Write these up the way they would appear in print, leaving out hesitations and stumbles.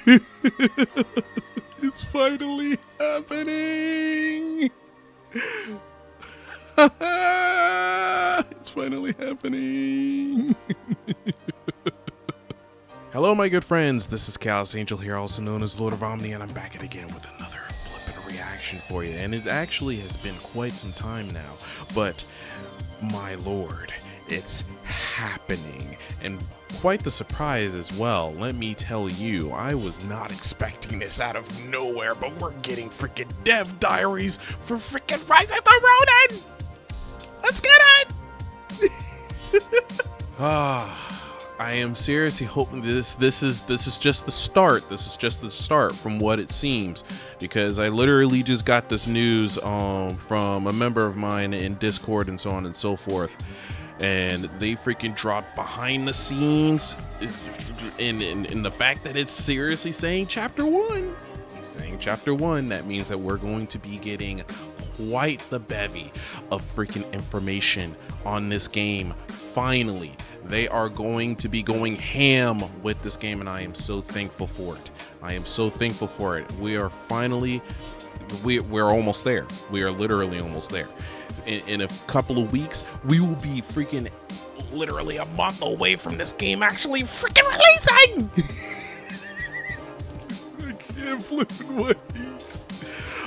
It's finally happening. It's finally happening. Hello, my good friends. This is Chaos Angel here, also known as Lord of Omni, and I'm back at again with another flippin' reaction for you. And it actually has been quite some time now, but my lord, it's happening. And quite the surprise as well. Let me tell you, I was not expecting this out of nowhere, but we're getting freaking dev diaries for freaking Rise of the Ronin! Let's get it! I am seriously hoping this is just the start. This is just the start from what it seems, because I literally just got this news from a member of mine in Discord and so on and so forth, and they freaking dropped behind the scenes in the fact that it's seriously saying chapter 1. It's saying chapter 1. That means that we're going to be getting quite the bevy of freaking information on this game. Finally, they are going to be going ham with this game, and I am so thankful for it. I am so thankful for it. We are finally, we're almost there. We are literally almost there. In a couple of weeks, we will be freaking literally a month away from this game actually freaking releasing. I can't flippin' wait.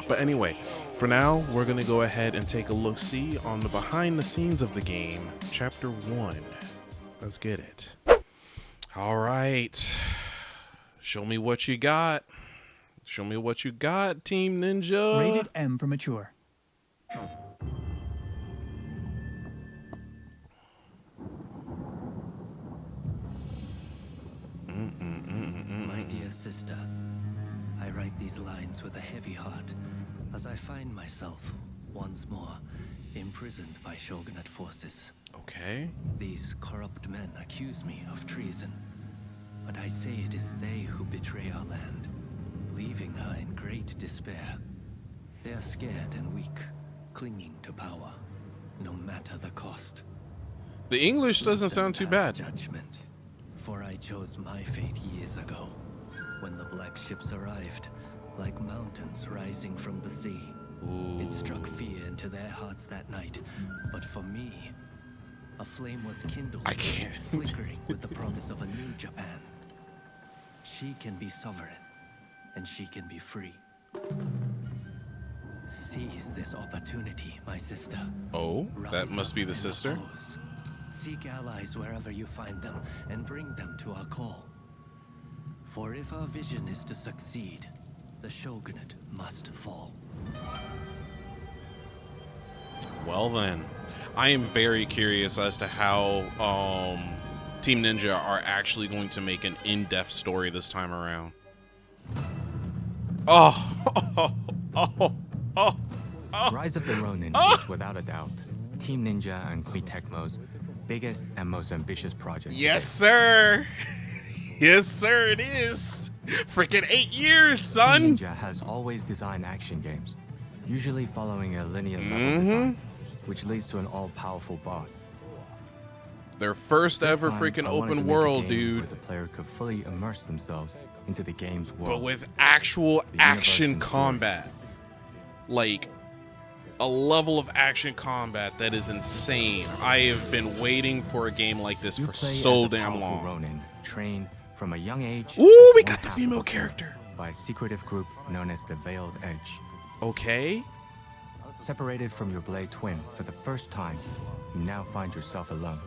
But anyway, for now, we're gonna go ahead and take a look-see on the behind the scenes of the game, chapter 1. Let's get it. All right. Show me what you got. Show me what you got, Team Ninja. Rated M for mature. My dear sister, I write these lines with a heavy heart as I find myself once more imprisoned by shogunate forces. Okay. These corrupt men accuse me of treason, but I say it is they who betray our land, leaving her in great despair. They are scared and weak, clinging to power, no matter the cost. The English doesn't sound too bad. Judgment, for I chose my fate years ago, when the black ships arrived, like mountains rising from the sea. Ooh. It struck fear into their hearts that night, but for me, a flame was kindled, I can't. flickering with the promise of a new Japan. She can be sovereign, and she can be free. Seize this opportunity, my sister. Oh, that Rise must up be the in sister. foes. Seek allies wherever you find them, and bring them to our call. For if our vision is to succeed, the shogunate must fall. Well then, I am very curious as to how Team Ninja are actually going to make an in-depth story this time around. Rise of the Ronin is without a doubt Team Ninja and Koei Tecmo's biggest and most ambitious project. Yes, sir. Yes, sir, it is. Freaking 8 years, son. Team Ninja has always designed action games, usually following a linear level design, which leads to an all-powerful boss. Their first This ever time, freaking I wanted to open make a world, game dude. where the player could fully immerse themselves into the game's But world. with actual The universe action and story. combat. Like, a level of action combat that is insane. I have been waiting for a game like this You for play so as a damn powerful long. Ronin, trained from a young age. Ooh, we one got the half female of a character. by a secretive group known as the Veiled Edge. Okay. Separated from your blade twin for the first time, you now find yourself alone.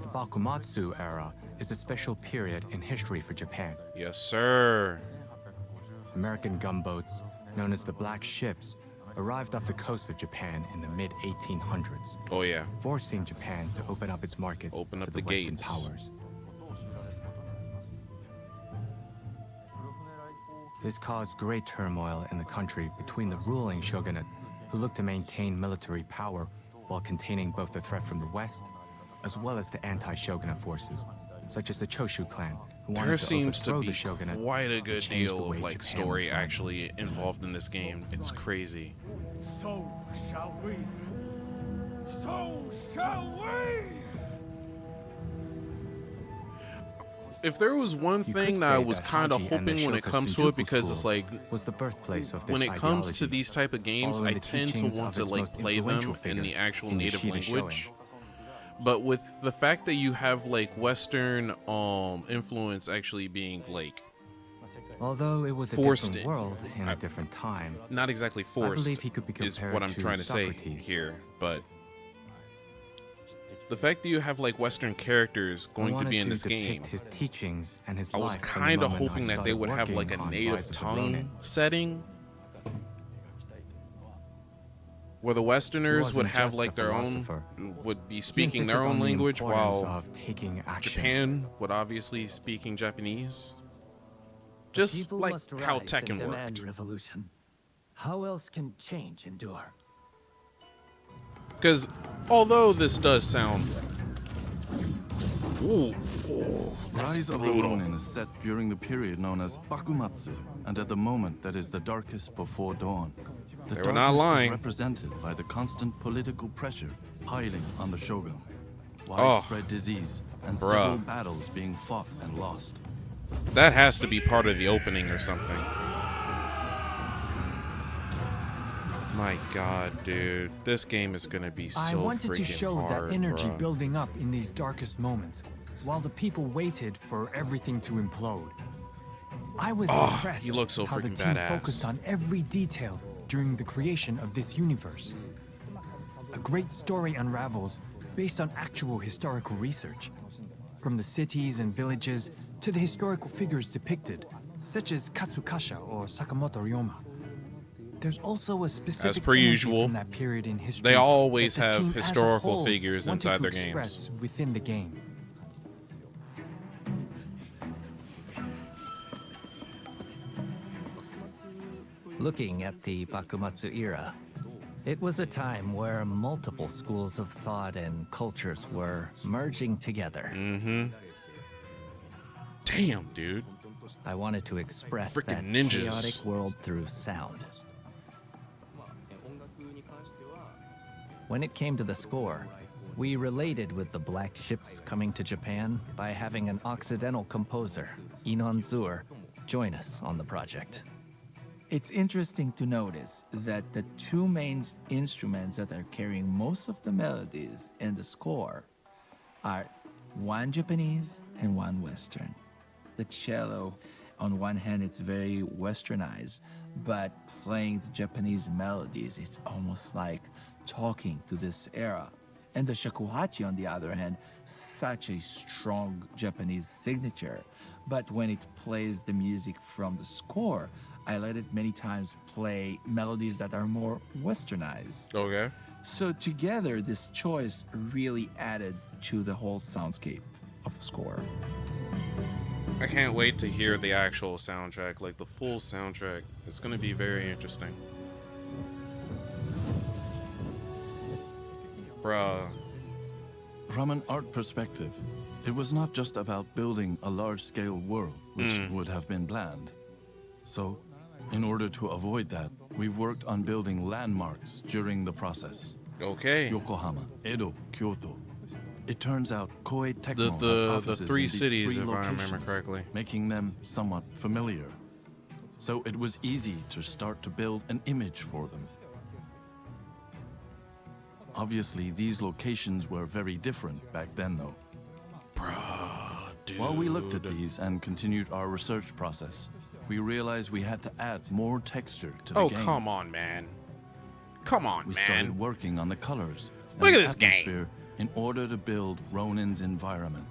The Bakumatsu era is a special period in history for Japan. Yes, sir. American gunboats, known as the Black Ships, arrived off the coast of Japan in the mid-1800s, Oh, yeah. forcing Japan to open up its market Open up to the the Western gates. powers. This caused great turmoil in the country between the ruling shogunate, who looked to maintain military power while containing both the threat from the West, as well as the anti-shogunate forces, such as the Choshu clan, who wanted There to seems to overthrow be the shogunate quite a and good change the deal way of like Japan story was run. actually involved in this game. It's crazy. So shall we. So shall we! If there was one You thing could that I say was that kind of Haji and the hoping when it Shoka comes to it, Shinjuku because it's school like was the birthplace of this when it comes to ideology, these type of games, following I the tend to teachings want of to its like most play them influential in figure, the actual in native Nishida language. But with the fact that you have like Western influence actually being like Although it was a forced different in. world in a different time, not exactly forced, believe he could be is compared what I'm to trying to Socrates. say here. But the fact that you have like Western characters I going to wanted be in to this game, depict his teachings and his I was life from the kind of moment I hoping that they started would have like a working on native Rise of the tongue Ronin. setting where the Westerners would wasn't have just like a their own, philosopher. would be He speaking their insisted own on the language, importance while of taking action. Japan would obviously speaking Japanese. Just People like must how rise Tekken and demand worked. revolution. How else can change endure? Because although this does sound, ooh, that's Rise of the brutal. Ronin is set during the period known as Bakumatsu, and at the moment that is the darkest before dawn. The They were not darkness lying. is represented by the constant political pressure piling on the shogun, Oh, widespread disease, and bruh. several battles being fought and lost. That has to be part of the opening or something. My God, dude, this game is gonna be so I wanted to freaking show hard, that energy bruh. building up in these darkest moments, while the people waited for everything to implode. I was impressed he looks so how the freaking team badass. focused on every detail during the creation of this universe. A great story unravels based on actual historical research, from the cities and villages to the historical figures depicted, such as Katsukasha or Sakamoto Ryoma. There's also a specific per energy usual, from that period in history. they always that the have team as a historical whole figures wanted inside to their games. express within the game. Looking at the Bakumatsu era, it was a time where multiple schools of thought and cultures were merging together. Damn, dude. I wanted to express Frickin' that ninjas. chaotic world through sound. When it came to the score, we related with the Black Ships coming to Japan by having an Occidental composer, Inon Zur, join us on the project. It's interesting to notice that the two main instruments that are carrying most of the melodies in the score are one Japanese and one Western. The cello, on one hand, it's very westernized, but playing the Japanese melodies, it's almost like talking to this era. And the shakuhachi, on the other hand, such a strong Japanese signature. But when it plays the music from the score, I let it many times play melodies that are more westernized. Okay. So together, this choice really added to the whole soundscape of the score. I can't wait to hear the actual soundtrack, like the full soundtrack. It's gonna be very interesting. Bruh. From an art perspective, it was not just about building a large-scale world, which would have been planned. So, in order to avoid that, we've worked on building landmarks during the process. Okay. Yokohama, Edo, Kyoto. It turns out Koei Tecmo The- has the offices three in these cities, three if I remember locations, correctly. making them somewhat familiar. So it was easy to start to build an image for them. Obviously, these locations were very different back then, though. Bruh, dude. While we looked at these and continued our research process, we realized we had to add more texture to the game. Oh, come on, man. Come on, We man. started working on the colors and Look at the this game. atmosphere in order to build Ronin's environment.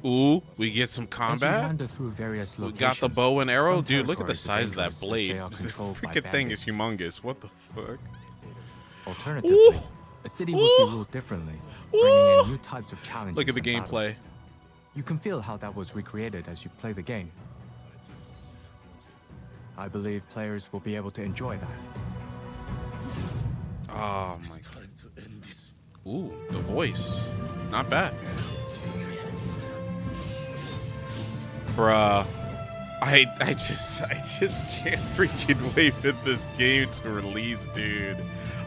Ooh, we get some As you combat. wander through various We locations, got the bow and arrow. some Dude, look at the territories are size of that dangerous as blade. they are The controlled by freaking thing is bandits. humongous. What the fuck? Alternatively, Ooh. a city would be ruled differently, bringing in new types of challenges. Look at the and gameplay. battles. You can feel how that was recreated as you play the game. I believe players will be able to enjoy that. Oh my. Ooh, the voice. Not bad. Bruh. I just can't freaking wait for this game to release, dude.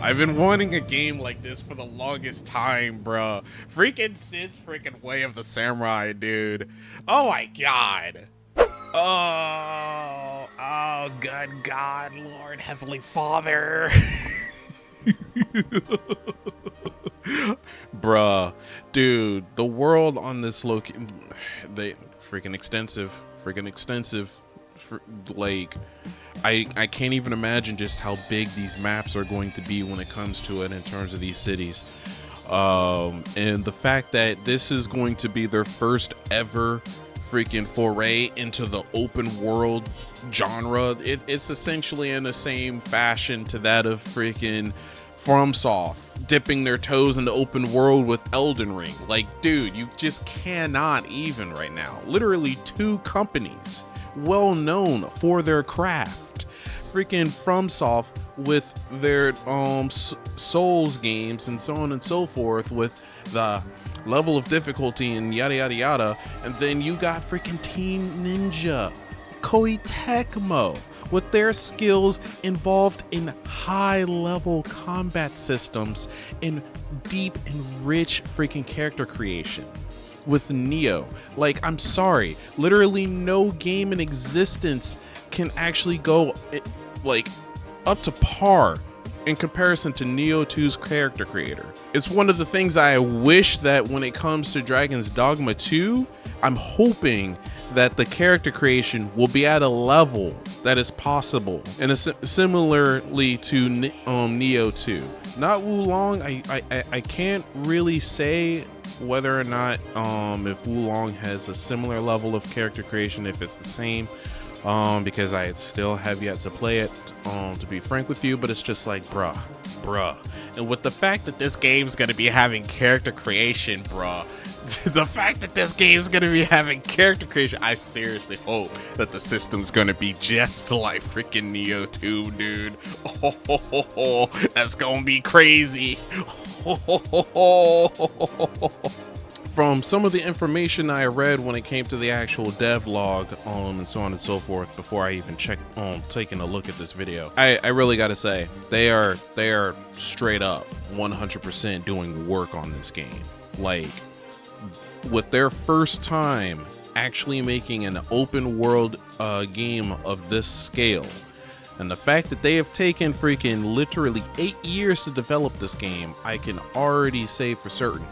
I've been wanting a game like this for the longest time, bro. Freaking Sid's freaking Way of the Samurai, dude. Oh my god. Oh, good God, Lord, Heavenly Father. Bruh, dude, the world on this they freaking extensive. Like, I can't even imagine just how big these maps are going to be when it comes to it in terms of these cities. And the fact that this is going to be their first ever freaking foray into the open world genre, it's essentially in the same fashion to that of freaking FromSoft dipping their toes in the open world with Elden Ring. Like, dude, you just cannot even right now. Literally 2 companies well known for their craft. Freaking FromSoft with their Souls games and so on and so forth, with the level of difficulty and yada yada yada. And then you got freaking Team Ninja, Koei Tecmo, with their skills involved in high-level combat systems and deep and rich freaking character creation. With Neo, like, I'm sorry, literally no game in existence can actually go like up to par in comparison to Neo 2's character creator. It's one of the things I wish that when it comes to Dragon's Dogma 2, I'm hoping that the character creation will be at a level that is possible, and similarly to Neo 2. Not Wulong, I can't really say whether or not if Wulong has a similar level of character creation, if it's the same, because I still have yet to play it, to be frank with you. But it's just like, bruh. And with the fact that this game's gonna be having character creation, bruh, the fact that this game's gonna be having character creation, I seriously hope that the system's gonna be just like freaking Neo 2, dude. Oh, that's gonna be crazy. From some of the information I read when it came to the actual devlog, and so on and so forth, before I even checked taking a look at this video, I really gotta say they are straight up 100% doing work on this game. Like, with their first time actually making an open world game of this scale, and the fact that they have taken freaking literally 8 years to develop this game, I can already say for certain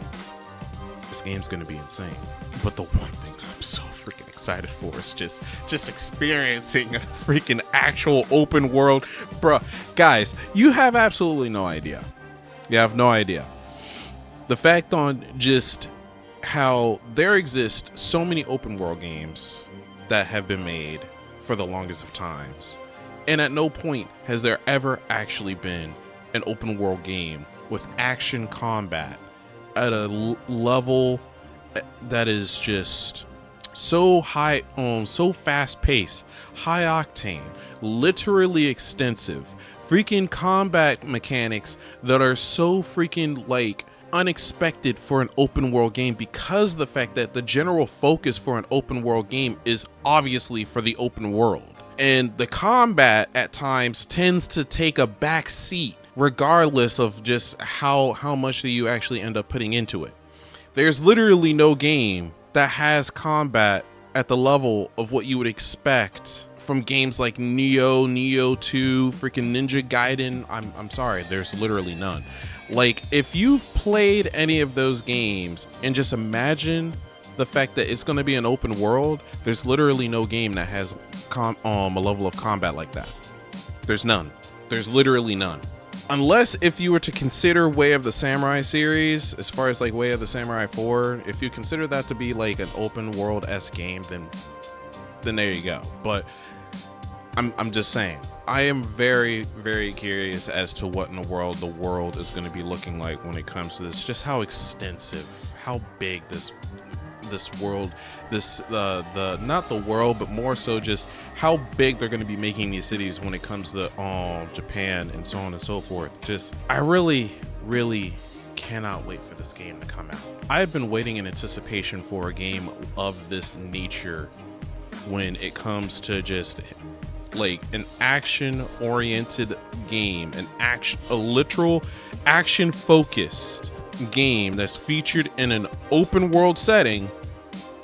this game's gonna be insane. But the one thing I'm so freaking excited for is just experiencing a freaking actual open world. Bruh, guys, you have absolutely no idea. You have no idea. The fact on just how there exist so many open world games that have been made for the longest of times, and at no point has there ever actually been an open world game with action combat at a level that is just so high, so fast paced, high octane, literally extensive, freaking combat mechanics that are so freaking like unexpected for an open world game, because the fact that the general focus for an open world game is obviously for the open world, and the combat at times tends to take a back seat regardless of just how much that you actually end up putting into it. There's literally no game that has combat at the level of what you would expect from games like Neo 2, freaking Ninja Gaiden. I'm sorry, there's literally none. Like, if you've played any of those games and just imagine the fact that it's going to be an open world, there's literally no game that has a level of combat like that. There's none. There's literally none. Unless if you were to consider Way of the Samurai series, as far as like Way of the Samurai 4, if you consider that to be like an open world-esque game, then there you go. But I'm just saying, I am very, very curious as to what in the world is going to be looking like when it comes to this. Just how extensive, how big this world, not the world, but more so just how big they're going to be making these cities when it comes to Japan and so on and so forth. Just, I really, really cannot wait for this game to come out. I've been waiting in anticipation for a game of this nature when it comes to just like an action-oriented game, a literal action-focused game that's featured in an open world setting,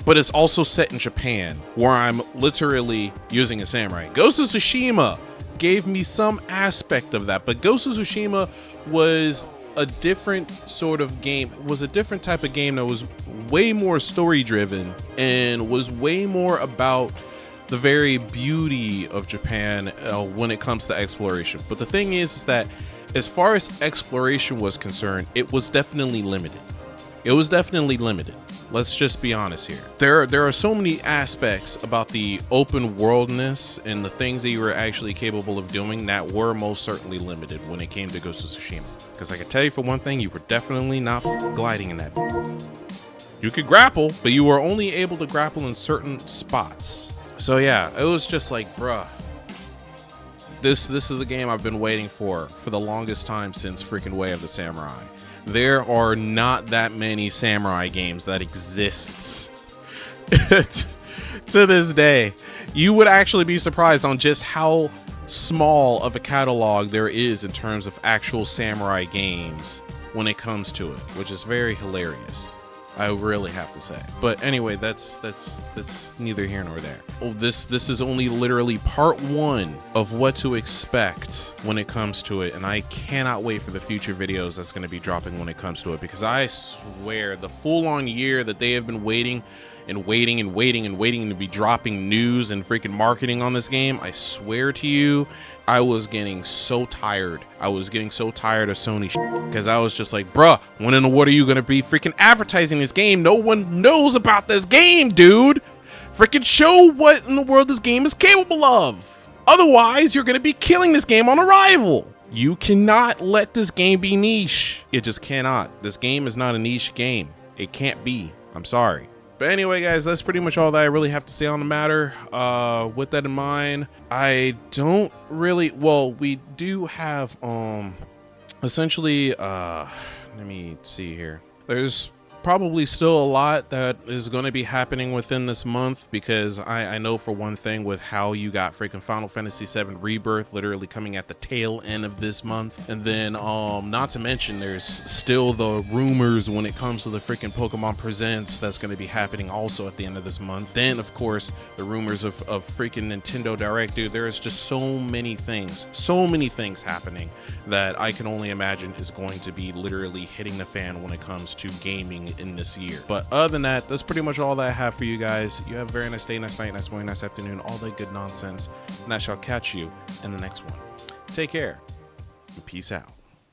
but it's also set in Japan, where I'm literally using a samurai. Ghost of Tsushima gave me some aspect of that, but Ghost of Tsushima was a different sort of game, was a different type of game that was way more story driven and was way more about the very beauty of Japan when it comes to exploration. But the thing is that as far as exploration was concerned, it was definitely limited. It was definitely limited. Let's just be honest here. There are so many aspects about the open worldness and the things that you were actually capable of doing that were most certainly limited when it came to Ghost of Tsushima. Because I can tell you for one thing, you were definitely not gliding in that. You could grapple, but you were only able to grapple in certain spots. So yeah, it was just like, bruh, this is the game I've been waiting for the longest time since freaking Way of the Samurai. There are not that many samurai games that exists to this day. You would actually be surprised on just how small of a catalog there is in terms of actual samurai games when it comes to it, which is very hilarious, I really have to say. But anyway, that's neither here nor there. Oh, this is only literally part one of what to expect when it comes to it, and I cannot wait for the future videos that's going to be dropping when it comes to it, because I swear the full-on year that they have been waiting and waiting to be dropping news and freaking marketing on this game, I swear to you, I was getting so tired. I was getting so tired of Sony because I was just like, bruh, when in the world are you gonna be freaking advertising this game? No one knows about this game, dude. Freaking show what in the world this game is capable of. Otherwise, you're gonna be killing this game on arrival. You cannot let this game be niche. It just cannot. This game is not a niche game. It can't be. I'm sorry. But anyway, guys, that's pretty much all that I really have to say on the matter. With that in mind, I don't really, well, we do have, essentially, let me see here. There's probably still a lot that is going to be happening within this month, because I know for one thing with how you got freaking Final Fantasy VII Rebirth literally coming at the tail end of this month, and then not to mention there's still the rumors when it comes to the freaking Pokemon Presents that's going to be happening also at the end of this month. Then of course the rumors of freaking Nintendo Direct. Dude, there is just so many things happening that I can only imagine is going to be literally hitting the fan when it comes to gaming in this year. But other than that, that's pretty much all that I have for you guys. You have a very nice day, nice night, nice morning, nice afternoon, all that good nonsense, and I shall catch you in the next one. Take care and peace out.